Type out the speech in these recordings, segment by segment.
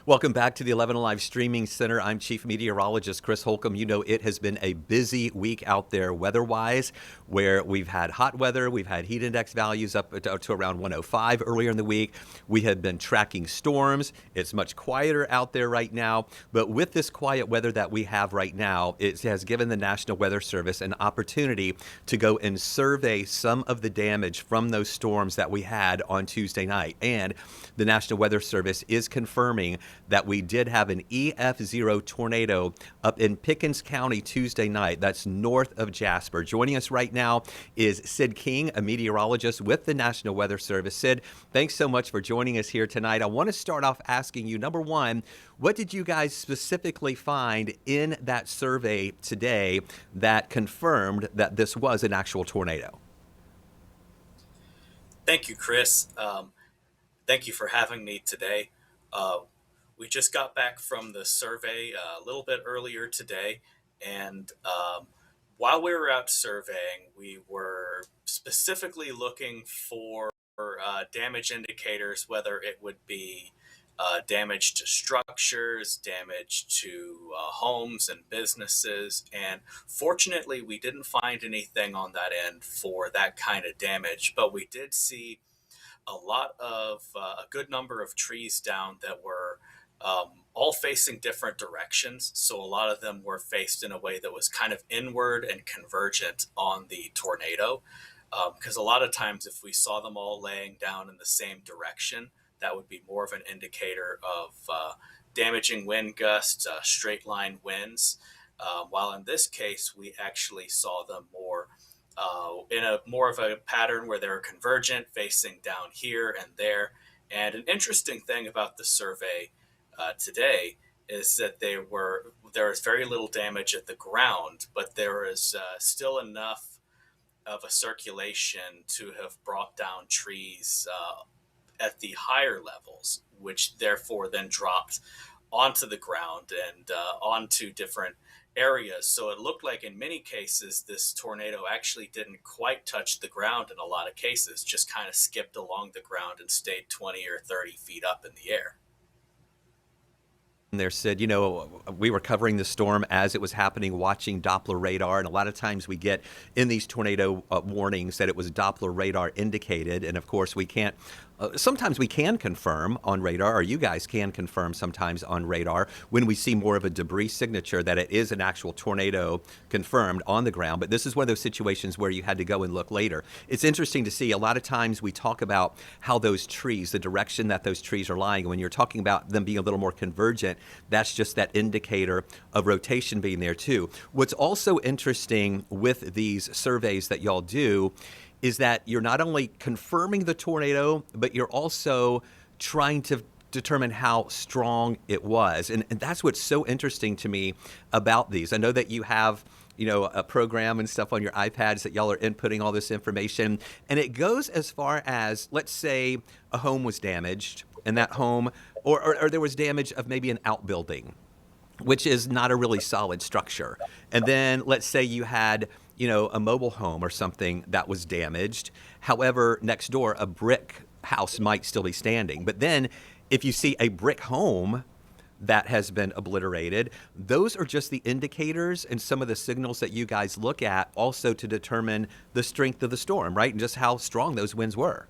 Welcome back to the 11 Alive Streaming Center. I'm Chief Meteorologist Chris Holcomb. You know, it has been a busy week out there weather-wise, where we've had hot weather, we've had heat index values up to around 105 earlier in the week. We have been tracking storms. It's much quieter out there right now, but with this quiet weather that we have right now, it has given the National Weather Service an opportunity to go and survey some of the damage from those storms that we had on Tuesday night. And the National Weather Service is confirming that we did have an EF0 tornado up in Pickens County Tuesday night. That's north of Jasper. Joining us right now is Sid King, a meteorologist with the National Weather Service. Sid, thanks so much for joining us here tonight. I want to start off asking you, number one, what did you guys specifically find in that survey today that confirmed that this was an actual tornado? Thank you, Chris. Thank you for having me today. Uh, we just got back from the survey a little bit earlier today, and while we were out surveying, we were specifically looking for damage indicators, whether it would be damage to structures, damage to homes and businesses. And fortunately, we didn't find anything on that end for that kind of damage, but we did see a good number of trees down that were all facing different directions. So a lot of them were faced in a way that was kind of inward and convergent on the tornado. Because a lot of times, if we saw them all laying down in the same direction, that would be more of an indicator of damaging wind gusts, straight line winds. While in this case, we actually saw them in a more of a pattern where they're convergent, facing down here and there. And an interesting thing about the survey today is that there is very little damage at the ground, but there is still enough of a circulation to have brought down trees at the higher levels, which therefore then dropped onto the ground and onto different areas. So it looked like in many cases, this tornado actually didn't quite touch the ground in a lot of cases, just kind of skipped along the ground and stayed 20 or 30 feet up in the air. There said, you know, we were covering the storm as it was happening, watching Doppler radar, and a lot of times we get in these tornado warnings that it was Doppler radar indicated, and of course we can't. Sometimes we can confirm on radar, or you guys can confirm sometimes on radar when we see more of a debris signature that it is an actual tornado confirmed on the ground. But this is one of those situations where you had to go and look later. It's interesting to see. A lot of times we talk about how those trees, the direction that those trees are lying. When you're talking about them being a little more convergent, that's just that indicator of rotation being there too. What's also interesting with these surveys that y'all do is that you're not only confirming the tornado, but you're also trying to determine how strong it was. And that's what's so interesting to me about these. I know that you have, you know, a program and stuff on your iPads that y'all are inputting all this information. And it goes as far as, let's say a home was damaged and that home, or there was damage of maybe an outbuilding, which is not a really solid structure. And then let's say you had, you know, a mobile home or something that was damaged. However, next door, a brick house might still be standing. But then if you see a brick home that has been obliterated, those are just the indicators and some of the signals that you guys look at also to determine the strength of the storm, right? And just how strong those winds were.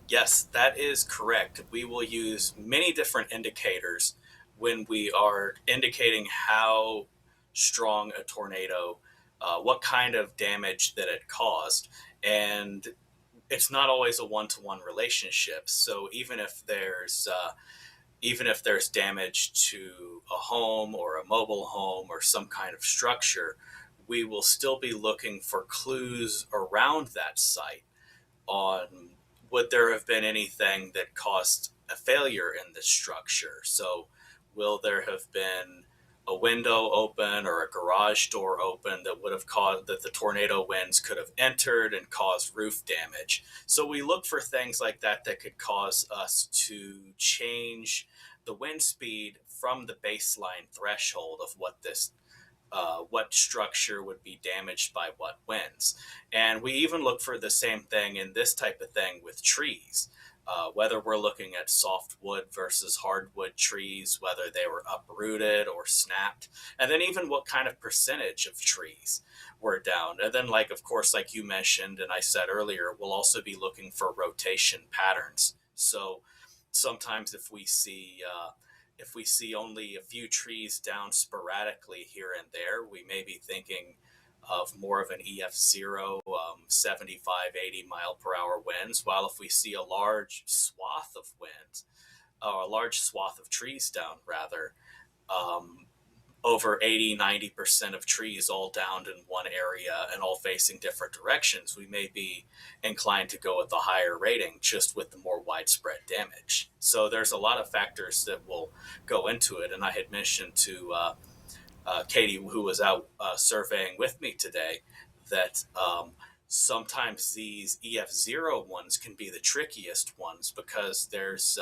Yes, that is correct. We will use many different indicators when we are indicating how strong a tornado, what kind of damage that it caused. And it's not always a one-to-one relationship. So even if there's damage to a home or a mobile home or some kind of structure, we will still be looking for clues around that site on would there have been anything that caused a failure in the structure. So will there have been a window open or a garage door open that would have caused that the tornado winds could have entered and caused roof damage. So we look for things like that that could cause us to change the wind speed from the baseline threshold of what structure would be damaged by what winds. And we even look for the same thing in this type of thing with trees. whether we're looking at softwood versus hardwood trees, whether they were uprooted or snapped, and then even what kind of percentage of trees were down. And then, like, of course, like you mentioned, and I said earlier, we'll also be looking for rotation patterns. So sometimes if we see only a few trees down sporadically here and there, we may be thinking of more of an EF0, 75, 80 mile per hour winds. While if we see a large swath of wind, or a large swath of trees down, rather, um, over 80, 90% of trees all downed in one area and all facing different directions, we may be inclined to go with a higher rating just with the more widespread damage. So there's a lot of factors that will go into it. And I had mentioned to Katie, who was out surveying with me today, that sometimes these EF0 ones can be the trickiest ones because there's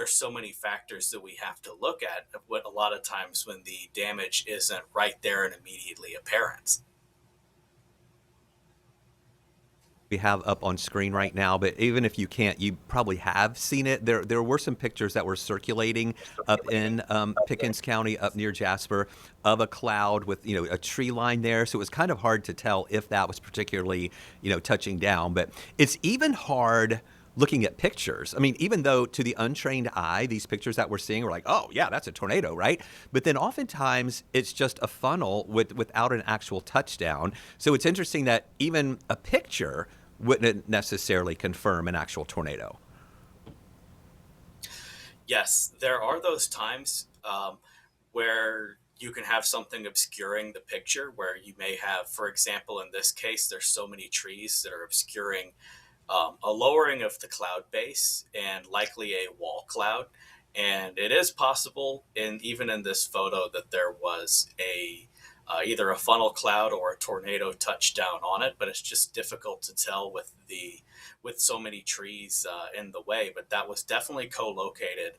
so many factors that we have to look at. What a lot of times when the damage isn't right there and immediately apparent. We have up on screen right now, but even if you can't, you probably have seen it. There were some pictures that were circulating up in Pickens County, up near Jasper, of a cloud with a tree line there. So it was kind of hard to tell if that was particularly touching down. But it's even hard looking at pictures. I mean, even though to the untrained eye, these pictures that we're seeing are like, oh yeah, that's a tornado, right? But then oftentimes it's just a funnel without an actual touchdown. So it's interesting that even a picture wouldn't necessarily confirm an actual tornado. Yes, there are those times where you can have something obscuring the picture, where you may have, for example, in this case, there's so many trees that are obscuring a lowering of the cloud base and likely a wall cloud. And it is possible, even in this photo, that there was either a funnel cloud or a tornado touchdown on it, but it's just difficult to tell with so many trees in the way. But that was definitely co-located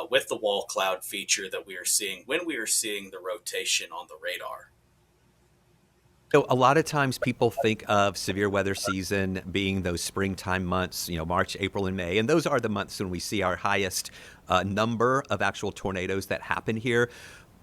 with the wall cloud feature that we are seeing when we are seeing the rotation on the radar. So a lot of times people think of severe weather season being those springtime months, March, April, and May. And those are the months when we see our highest number of actual tornadoes that happen here.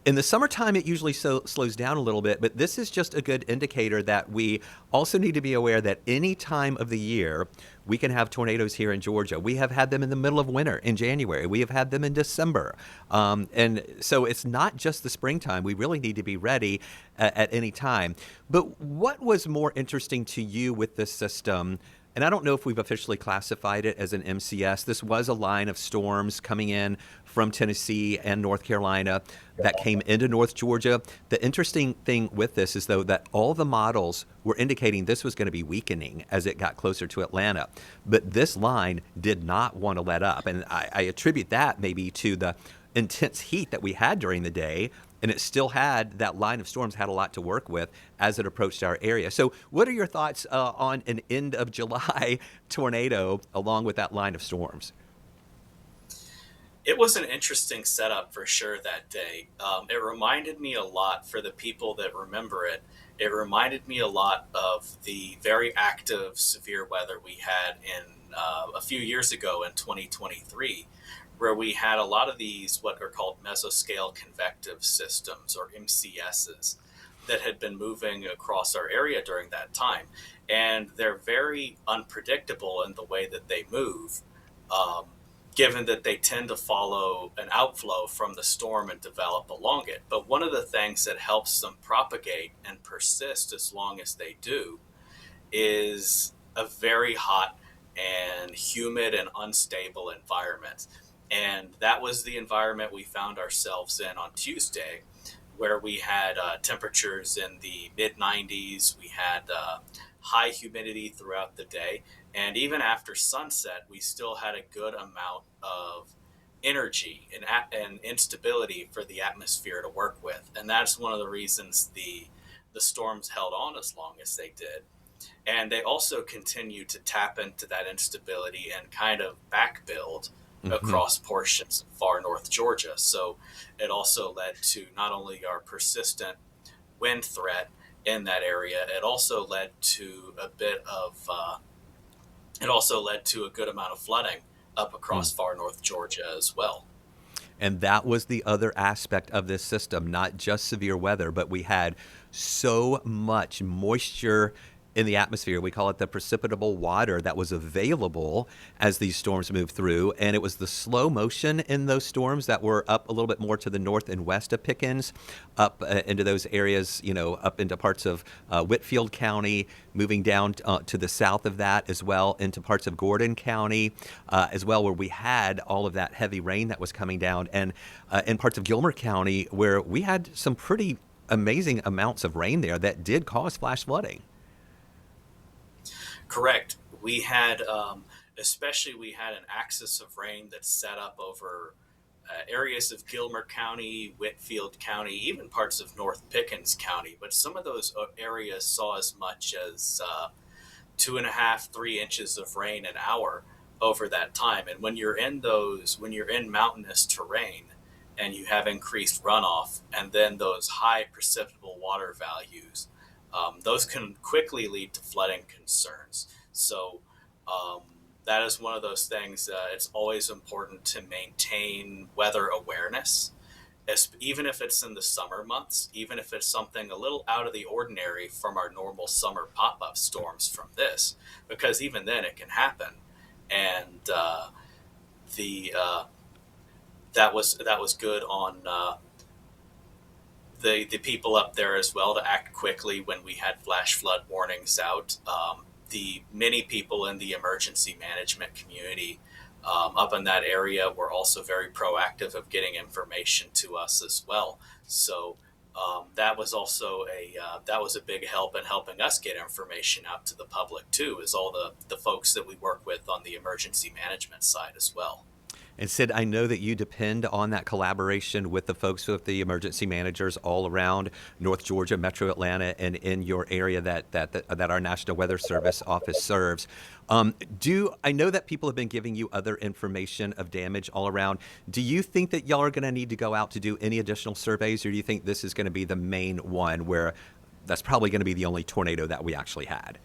In the summertime, it usually slows down a little bit, but this is just a good indicator that we also need to be aware that any time of the year, we can have tornadoes here in Georgia. We have had them in the middle of winter in January. We have had them in December. And so it's not just the springtime. We really need to be ready at any time. But what was more interesting to you with this system? And I don't know if we've officially classified it as an MCS. This was a line of storms coming in from Tennessee and North Carolina that came into North Georgia. The interesting thing with this is, though, that all the models were indicating this was going to be weakening as it got closer to Atlanta. But this line did not want to let up. And I attribute that maybe to the intense heat that we had during the day, and it still had that line of storms had a lot to work with as it approached our area. So what are your thoughts on an end of July tornado along with that line of storms? It was an interesting setup for sure that day. It reminded me a lot, for the people that remember it, it reminded me a lot of the very active severe weather we had in a few years ago in 2023, where we had a lot of these what are called mesoscale convective systems, or MCSs, that had been moving across our area during that time. And they're very unpredictable in the way that they move. Um, Given that they tend to follow an outflow from the storm and develop along it. But one of the things that helps them propagate and persist as long as they do is a very hot and humid and unstable environment. And that was the environment we found ourselves in on Tuesday, where we had temperatures in the mid 90s. We had high humidity throughout the day. And even after sunset, we still had a good amount of energy and instability for the atmosphere to work with. And that's one of the reasons the storms held on as long as they did. And they also continue to tap into that instability and kind of back build Hmm. across portions of far north Georgia. So it also led to not only our persistent wind threat in that area, it also led to a good amount of flooding up across far north Georgia as well. And that was the other aspect of this system, not just severe weather, but we had so much moisture in the atmosphere. We call it the precipitable water that was available as these storms moved through. And it was the slow motion in those storms that were up a little bit more to the north and west of Pickens, up into those areas, up into parts of Whitfield County, moving down to the south of that as well, into parts of Gordon County as well, where we had all of that heavy rain that was coming down, and in parts of Gilmer County, where we had some pretty amazing amounts of rain there that did cause flash flooding. Correct. We had, especially we had an axis of rain that set up over areas of Gilmer County, Whitfield County, even parts of North Pickens County. But some of those areas saw as much as 2.5, 3 inches of rain an hour over that time. And when you're in mountainous terrain and you have increased runoff and then those high precipitable water values, those can quickly lead to flooding concerns. So um, that is one of those things. It's always important to maintain weather awareness, even if it's in the summer months, even if it's something a little out of the ordinary from our normal summer pop-up storms from this, because even then it can happen. And the that was good on the people up there as well to act quickly when we had flash flood warnings out. The many people in the emergency management community up in that area were also very proactive of getting information to us as well. So that was also that was a big help in helping us get information out to the public too, is all the folks that we work with on the emergency management side as well. And Sid, I know that you depend on that collaboration with the folks with the emergency managers all around North Georgia, Metro Atlanta, and in your area that our National Weather Service office serves. Do I know that people have been giving you other information of damage all around? Do you think that y'all are going to need to go out to do any additional surveys, or do you think this is going to be the main one where that's probably going to be the only tornado that we actually had?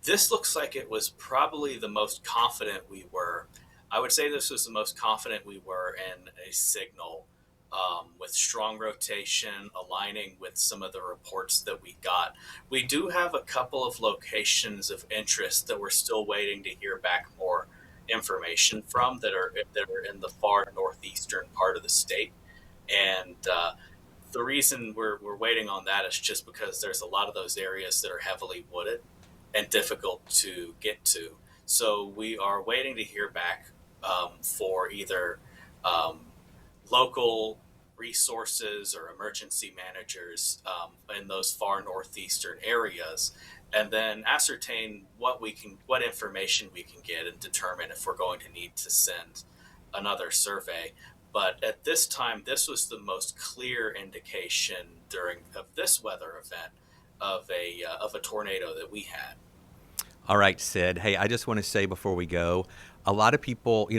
This looks like it was probably the most confident we were. I would say this was the most confident we were in a signal, with strong rotation aligning with some of the reports that we got. We do have a couple of locations of interest that we're still waiting to hear back more information from, that are in the far northeastern part of the state. And the reason we're waiting on that is just because there's a lot of those areas that are heavily wooded and difficult to get to. So we are waiting to hear back for either um, local resources or emergency managers in those far northeastern areas, and then ascertain what information we can get, and determine if we're going to need to send another survey. But at this time, this was the most clear indication during of this weather event of a tornado that we had. All right, Sid. Hey, I just want to say before we go, a lot of people,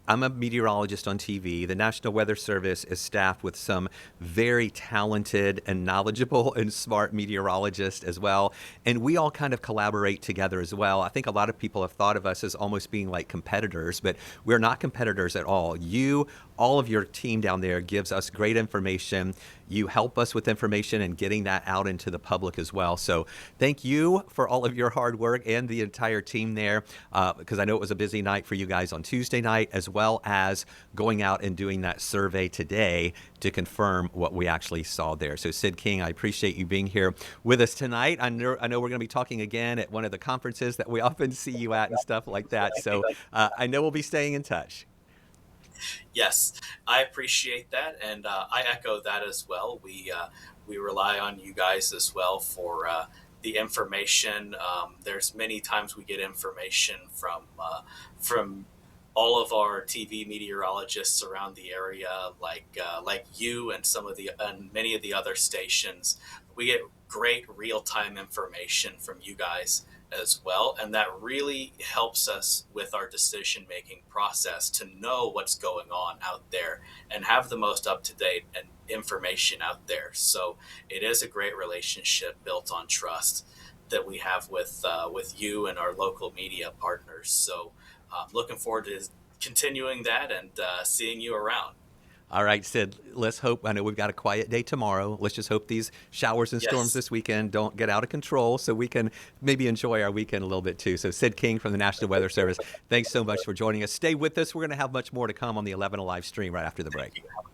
I'm a meteorologist on TV. The National Weather Service is staffed with some very talented and knowledgeable and smart meteorologists as well. And we all kind of collaborate together as well. I think a lot of people have thought of us as almost being like competitors, but we're not competitors at all. All of your team down there gives us great information. You help us with information and getting that out into the public as well. So thank you for all of your hard work and the entire team there, because I know it was a busy night for you guys on Tuesday night, as well as going out and doing that survey today to confirm what we actually saw there. So Sid King, I appreciate you being here with us tonight. I know we're going to be talking again at one of the conferences that we often see you at and stuff like that. So I know we'll be staying in touch. Yes, I appreciate that, and I echo that as well. We rely on you guys as well for the information. There's many times we get information from all of our TV meteorologists around the area, like you and many of the other stations. We get great real time information from you guys as well, and that really helps us with our decision making process to know what's going on out there and have the most up to date and information out there. So it is a great relationship built on trust that we have with you and our local media partners. So looking forward to continuing that and seeing you around. All right, Sid, let's hope. I know we've got a quiet day tomorrow. Let's just hope these showers and storms Yes. this weekend don't get out of control so we can maybe enjoy our weekend a little bit too. So, Sid King from the National Weather Service, thanks so much for joining us. Stay with us. We're going to have much more to come on the 11 Alive stream right after the break. Thank you.